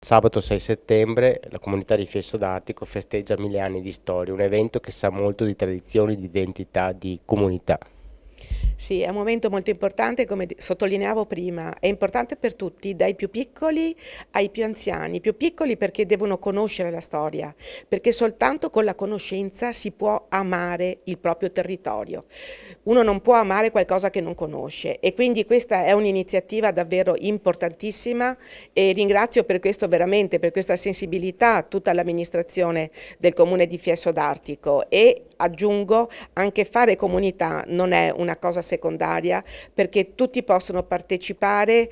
Sabato 6 settembre la comunità di Fiesso d'Artico festeggia 1000 anni di storia, un evento che sa molto di tradizioni, di identità, di comunità. Sì, è un momento molto importante, come sottolineavo prima, è importante per tutti, dai più piccoli ai più anziani. I più piccoli perché devono conoscere la storia, perché soltanto con la conoscenza si può amare il proprio territorio. Uno non può amare qualcosa che non conosce e quindi questa è un'iniziativa davvero importantissima e ringrazio per questo veramente, per questa sensibilità tutta l'amministrazione del Comune di Fiesso d'Artico e aggiungo anche fare comunità non è una cosa secondaria perché tutti possono partecipare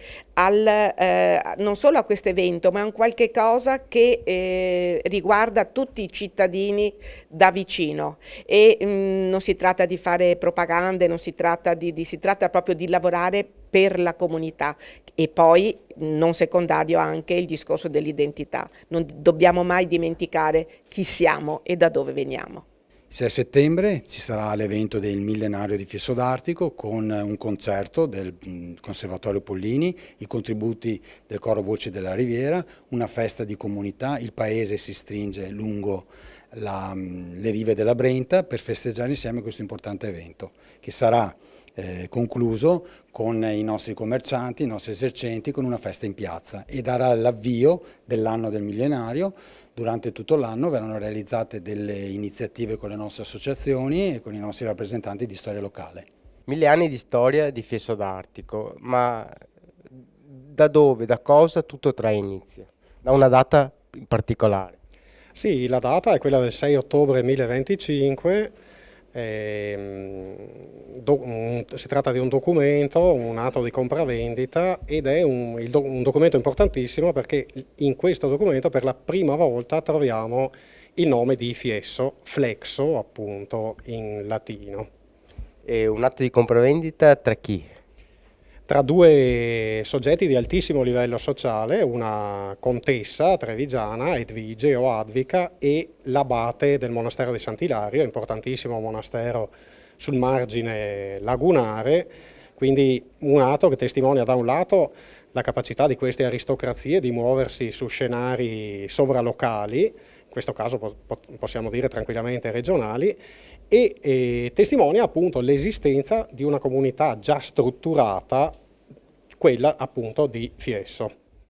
non solo a questo evento ma a un qualche cosa che riguarda tutti i cittadini da vicino e non si tratta di fare propagande, non si tratta si tratta proprio di lavorare per la comunità e poi non secondario anche il discorso dell'identità. Non dobbiamo mai dimenticare chi siamo e da dove veniamo. Il 6 settembre ci sarà l'evento del millenario di Fiesso d'Artico con un concerto del Conservatorio Pollini, i contributi del Coro Voci della Riviera, una festa di comunità, il paese si stringe lungo le rive della Brenta per festeggiare insieme questo importante evento che sarà concluso con i nostri commercianti, i nostri esercenti, con una festa in piazza e darà l'avvio dell'anno del millenario. Durante tutto l'anno verranno realizzate delle iniziative con le nostre associazioni e con i nostri rappresentanti di storia locale. 1000 anni di storia di Fiesso d'Artico, ma da dove, da cosa tutto trae inizio? Da una data in particolare. Sì, la data è quella del 6 ottobre 1025, si tratta di un documento, un atto di compravendita ed è un documento importantissimo perché in questo documento per la prima volta troviamo il nome di Fiesso, Flexo appunto in latino. E un atto di compravendita tra chi? Tra due soggetti di altissimo livello sociale, una contessa trevigiana, Edvige o Advica, e l'abate del monastero di Sant'Ilario, importantissimo monastero sul margine lagunare, quindi un atto che testimonia da un lato la capacità di queste aristocrazie di muoversi su scenari sovralocali, in questo caso possiamo dire tranquillamente regionali, e testimonia appunto l'esistenza di una comunità già strutturata, quella appunto di Fiesso.